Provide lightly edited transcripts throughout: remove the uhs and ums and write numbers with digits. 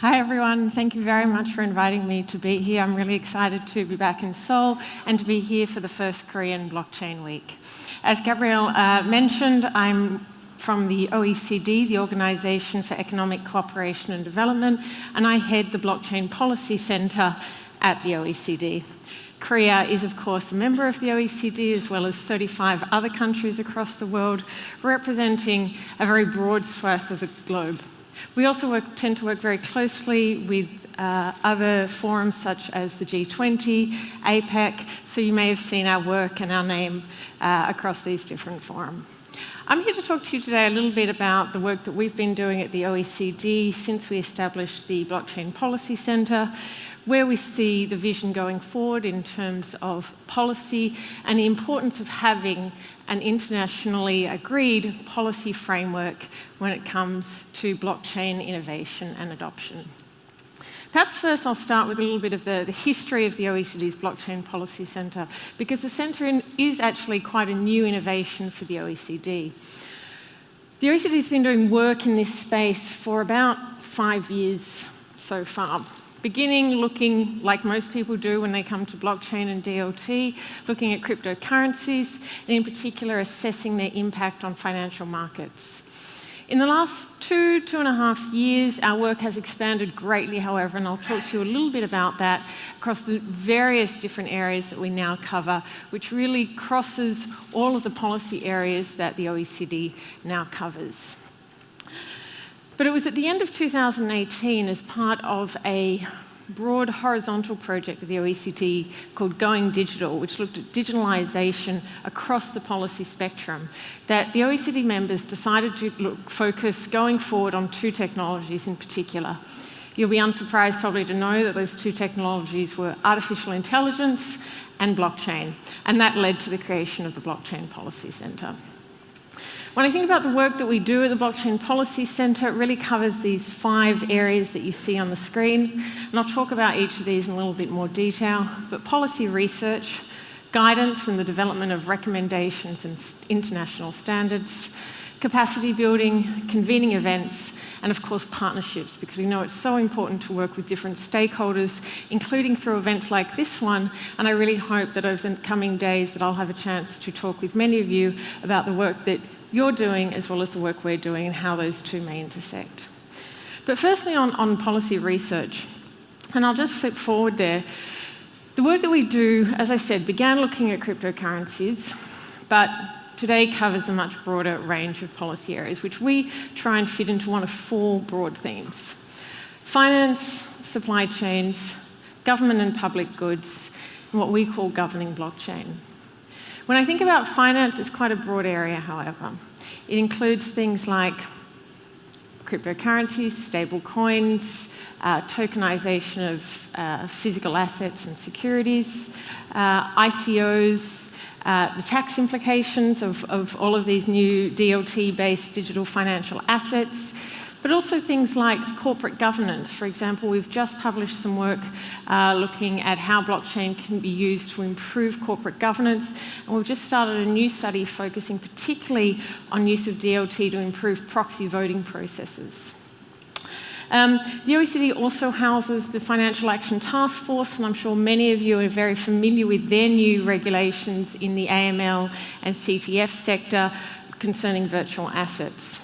Hi everyone, thank you very much for inviting me to be here. I'm really excited to be back in Seoul and to be here for the first Korean Blockchain Week. As Gabrielle mentioned, I'm from the OECD, the Organization for Economic Cooperation and Development, and I head the Blockchain Policy Center at the OECD. Korea is, of course, a member of the OECD, as well as 35 other countries across the world, representing a very broad swath of the globe. We also tend to work very closely with other forums such as the G20, APEC, so you may have seen our work and our name across these different forums. I'm here to talk to you today a little bit about the work that we've been doing at the OECD since we established the Blockchain Policy Center, where we see the vision going forward in terms of policy and the importance of having an internationally agreed policy framework when it comes to blockchain innovation and adoption. Perhaps first I'll start with a little bit of the history of the OECD's Blockchain Policy Center, because the center is actually quite a new innovation for the OECD. The OECD's been doing work in this space for about 5 years so far. Beginning looking, like most people do when they come to blockchain and DLT, looking at cryptocurrencies, and in particular assessing their impact on financial markets. In the last 2.5 years, our work has expanded greatly, however, and I'll talk to you a little bit about that across the various different areas that we now cover, which really crosses all of the policy areas that the OECD now covers. But it was at the end of 2018, as part of a broad horizontal project of the OECD called Going Digital, which looked at digitalization across the policy spectrum, that the OECD members decided to focus going forward on 2 technologies in particular. You'll be unsurprised probably to know that those 2 technologies were artificial intelligence and blockchain, and that led to the creation of the Blockchain Policy Center. When I think about the work that we do at the Blockchain Policy Center, it really covers these 5 areas that you see on the screen. And I'll talk about each of these in a little bit more detail. But policy research, guidance and the development of recommendations and international standards, capacity building, convening events, and of course partnerships, because we know it's so important to work with different stakeholders, including through events like this one. And I really hope that over the coming days that I'll have a chance to talk with many of you about the work that you're doing as well as the work we're doing and how those 2 may intersect. But firstly on policy research, and I'll just flip forward there. The work that we do, as I said, began looking at cryptocurrencies, but today covers a much broader range of policy areas, which we try and fit into one of 4 broad themes: finance, supply chains, government and public goods, and what we call governing blockchain. When I think about finance, it's quite a broad area, however. It includes things like cryptocurrencies, stable coins, tokenization of physical assets and securities, ICOs, the tax implications of all of these new DLT-based digital financial assets, but also things like corporate governance. For example, we've just published some work looking at how blockchain can be used to improve corporate governance, and we've just started a new study focusing particularly on use of DLT to improve proxy voting processes. The OECD also houses the Financial Action Task Force, and I'm sure many of you are very familiar with their new regulations in the AML and CTF sector concerning virtual assets.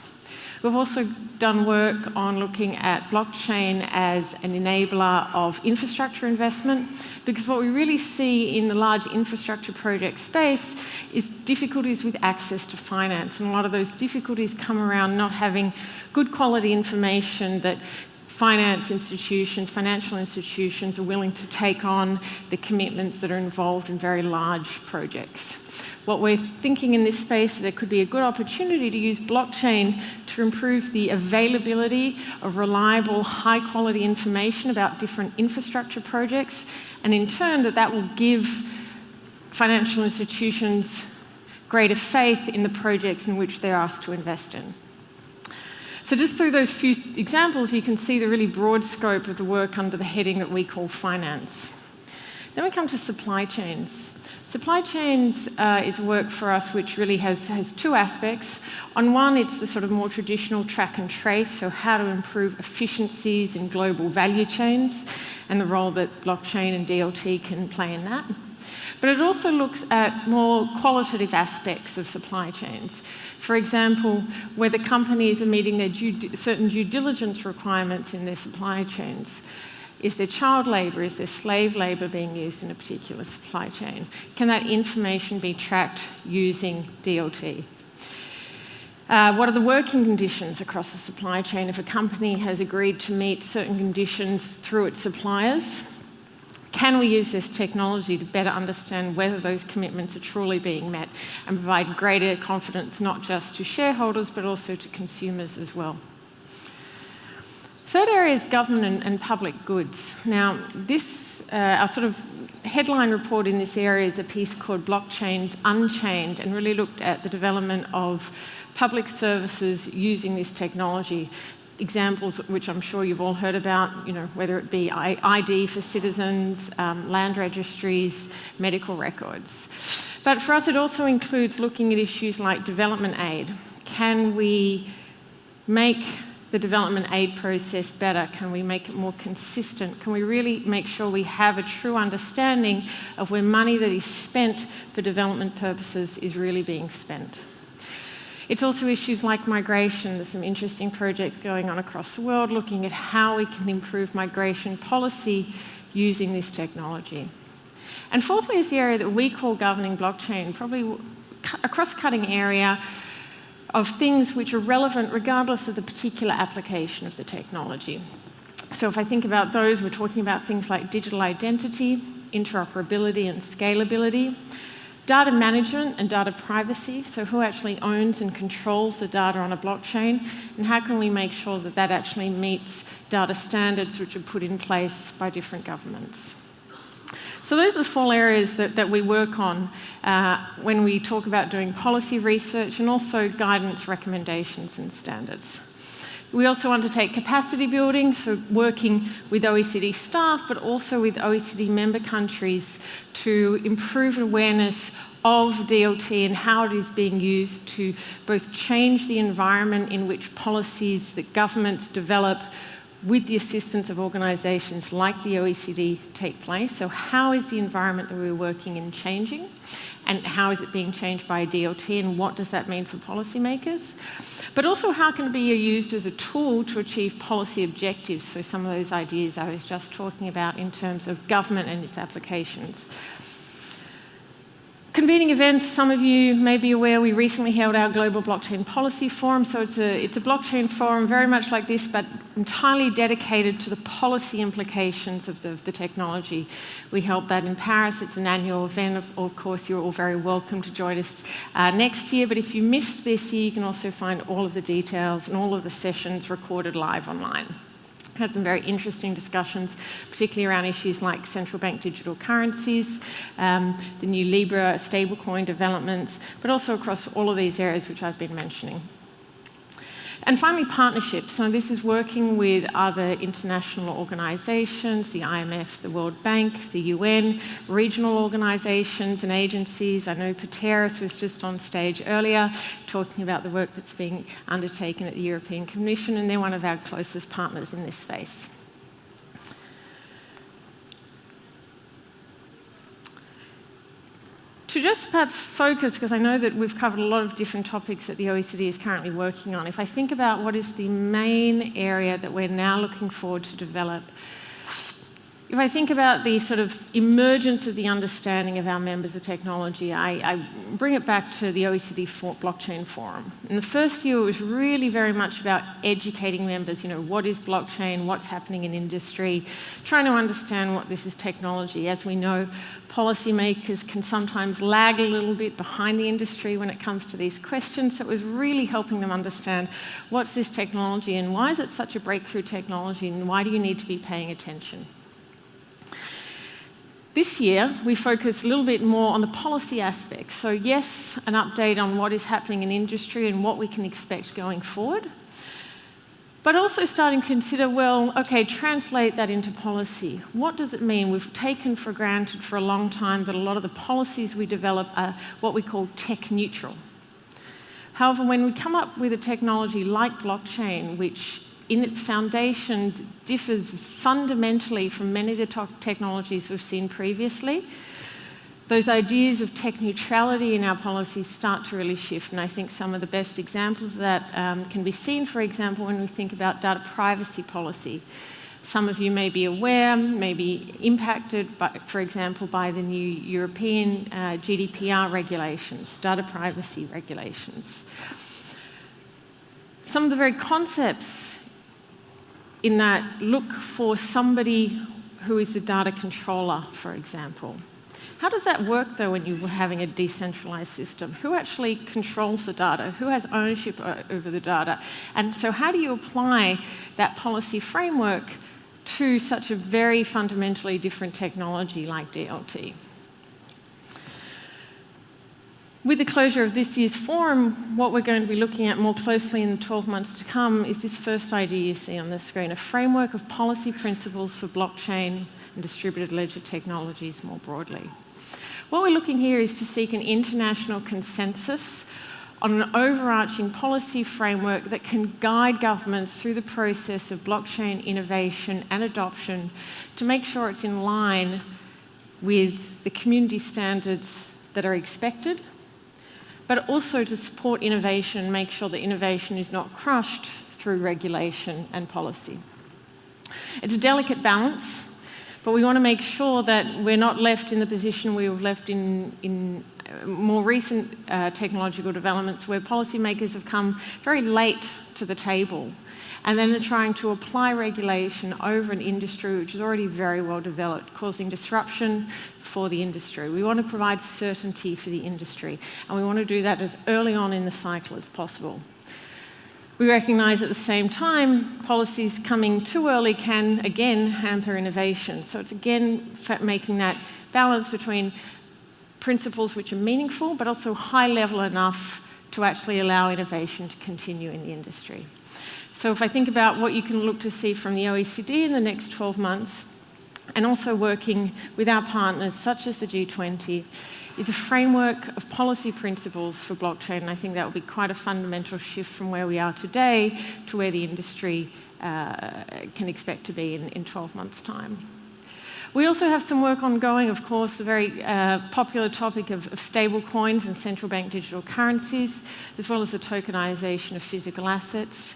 We've also done work on looking at blockchain as an enabler of infrastructure investment, because what we really see in the large infrastructure project space is difficulties with access to finance, and a lot of those difficulties come around not having good quality information that financial institutions are willing to take on the commitments that are involved in very large projects. What we're thinking in this space is there could be a good opportunity to use blockchain to improve the availability of reliable, high-quality information about different infrastructure projects, and in turn that will give financial institutions greater faith in the projects in which they're asked to invest in. So just through those few examples, you can see the really broad scope of the work under the heading that we call finance. Then we come to supply chains. Supply chains is work for us which really has two aspects. On one, it's the sort of more traditional track and trace, so how to improve efficiencies in global value chains and the role that blockchain and DLT can play in that. But it also looks at more qualitative aspects of supply chains. For example, whether companies are meeting their certain due diligence requirements in their supply chains. Is there child labour? Is there slave labour being used in a particular supply chain? Can that information be tracked using DLT? What are the working conditions across the supply chain if a company has agreed to meet certain conditions through its suppliers? Can we use this technology to better understand whether those commitments are truly being met and provide greater confidence not just to shareholders but also to consumers as well? Third area is government and public goods. Now, our sort of headline report in this area is a piece called Blockchains Unchained, and really looked at the development of public services using this technology. Examples which I'm sure you've all heard about, whether it be ID for citizens, land registries, medical records. But for us, it also includes looking at issues like development aid. Can we make the development aid process better? Can we make it more consistent? Can we really make sure we have a true understanding of where money that is spent for development purposes is really being spent? It's also issues like migration. There's some interesting projects going on across the world looking at how we can improve migration policy using this technology. And fourthly is the area that we call governing blockchain, probably a cross-cutting area of things which are relevant regardless of the particular application of the technology. So if I think about those, we're talking about things like digital identity, interoperability and scalability, data management and data privacy, so who actually owns and controls the data on a blockchain, and how can we make sure that that actually meets data standards which are put in place by different governments. So those are the 4 areas that we work on when we talk about doing policy research and also guidance, recommendations and standards. We also undertake capacity building, so working with OECD staff, but also with OECD member countries to improve awareness of DLT and how it is being used to both change the environment in which policies that governments develop with the assistance of organisations like the OECD take place. So how is the environment that we're working in changing? And how is it being changed by DLT, and what does that mean for policymakers? But also, how can it be used as a tool to achieve policy objectives? So some of those ideas I was just talking about in terms of government and its applications. Convening events, some of you may be aware we recently held our Global Blockchain Policy Forum. So it's a blockchain forum very much like this, but entirely dedicated to the policy implications of the technology. We held that in Paris. It's an annual event. Of course, you're all very welcome to join us next year. But if you missed this year, you can also find all of the details and all of the sessions recorded live online. Had some very interesting discussions, particularly around issues like central bank digital currencies, the new Libra stablecoin developments, but also across all of these areas which I've been mentioning. And finally, partnerships. So this is working with other international organisations, the IMF, the World Bank, the UN, regional organisations and agencies. I know Pateris was just on stage earlier talking about the work that's being undertaken at the European Commission, and they're one of our closest partners in this space. To just perhaps focus, because I know that we've covered a lot of different topics that the OECD is currently working on, if I think about what is the main area that we're now looking forward to develop, if I think about the sort of emergence of the understanding of our members of technology, I bring it back to the OECD Blockchain Forum. In the first year, it was really very much about educating members, what is blockchain, what's happening in industry, trying to understand what this is technology. As we know, policymakers can sometimes lag a little bit behind the industry when it comes to these questions, so it was really helping them understand what's this technology and why is it such a breakthrough technology and why do you need to be paying attention. This year, we focus a little bit more on the policy aspects. So yes, an update on what is happening in industry and what we can expect going forward. But also starting to consider, well, okay, translate that into policy. What does it mean? We've taken for granted for a long time that a lot of the policies we develop are what we call tech neutral. However, when we come up with a technology like blockchain, which in its foundations differs fundamentally from many of the technologies we've seen previously, those ideas of tech neutrality in our policies start to really shift. And I think some of the best examples of that can be seen, for example, when we think about data privacy policy. Some of you may be aware, may be impacted, by, for example, by the new European GDPR regulations, data privacy regulations. Some of the very concepts in that look for somebody who is the data controller, for example. How does that work, though, when you're having a decentralized system? Who actually controls the data? Who has ownership over the data? And so how do you apply that policy framework to such a very fundamentally different technology like DLT? With the closure of this year's forum, what we're going to be looking at more closely in the 12 months to come is this first idea you see on the screen, a framework of policy principles for blockchain and distributed ledger technologies more broadly. What we're looking here is to seek an international consensus on an overarching policy framework that can guide governments through the process of blockchain innovation and adoption to make sure it's in line with the community standards that are expected, but also to support innovation and make sure that innovation is not crushed through regulation and policy. It's a delicate balance, but we want to make sure that we're not left in the position we were left in more recent technological developments where policymakers have come very late to the table and then are trying to apply regulation over an industry which is already very well developed, causing disruption for the industry. We want to provide certainty for the industry, and we want to do that as early on in the cycle as possible. We recognise at the same time, policies coming too early can, again, hamper innovation. So it's, again, making that balance between principles which are meaningful, but also high level enough to actually allow innovation to continue in the industry. So if I think about what you can look to see from the OECD in the next 12 months, and also working with our partners, such as the G20, is a framework of policy principles for blockchain, and I think that will be quite a fundamental shift from where we are today to where the industry can expect to be in 12 months' time. We also have some work ongoing, of course, the very popular topic of stable coins and central bank digital currencies, as well as the tokenization of physical assets.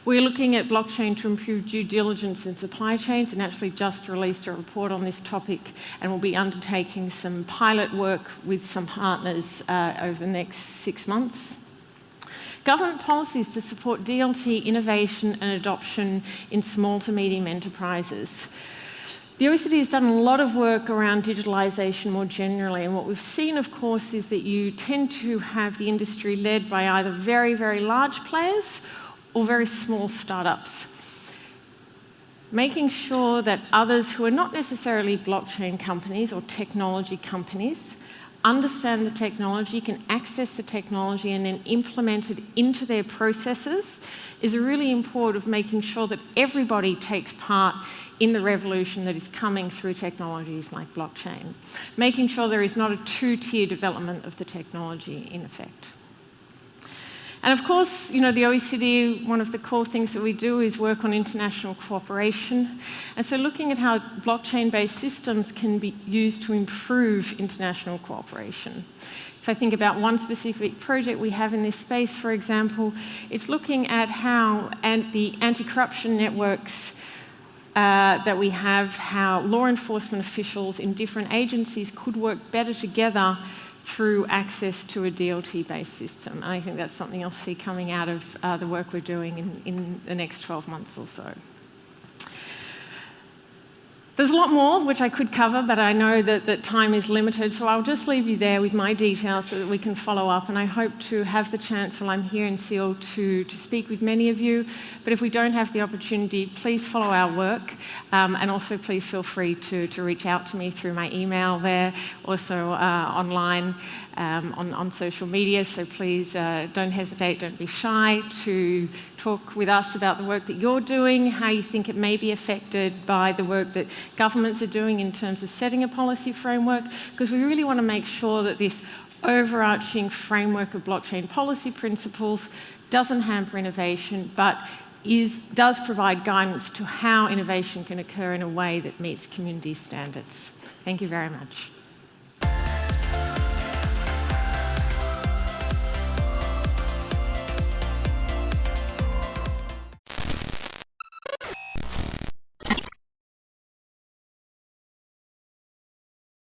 We're looking at blockchain to improve due diligence in supply chains, and actually just released a report on this topic, and we'll be undertaking some pilot work with some partners over the next 6 months. Government policies to support DLT innovation and adoption in small to medium enterprises. The OECD has done a lot of work around digitalisation more generally, and what we've seen, of course, is that you tend to have the industry led by either very, very large players or very small startups. Making sure that others who are not necessarily blockchain companies or technology companies understand the technology, can access the technology and then implement it into their processes is really important of making sure that everybody takes part in the revolution that is coming through technologies like blockchain. Making sure there is not a two-tier development of the technology in effect. And of course, you know, the OECD, one of the core things that we do is work on international cooperation. And so looking at how blockchain-based systems can be used to improve international cooperation. If I think about one specific project we have in this space, for example, it's looking at how the anti-corruption networks that we have, how law enforcement officials in different agencies could work better together through access to a DLT-based system. And I think that's something you'll see coming out of the work we're doing in the next 12 months or so. There's a lot more which I could cover, but I know that time is limited, so I'll just leave you there with my details so that we can follow up, and I hope to have the chance while I'm here in Seal to speak with many of you. But if we don't have the opportunity, please follow our work, and also please feel free to reach out to me through my email there, also online on social media, so please don't hesitate, don't be shy to talk with us about the work that you're doing, how you think it may be affected by the work that governments are doing in terms of setting a policy framework, because we really want to make sure that this overarching framework of blockchain policy principles doesn't hamper innovation, but does provide guidance to how innovation can occur in a way that meets community standards. Thank you very much.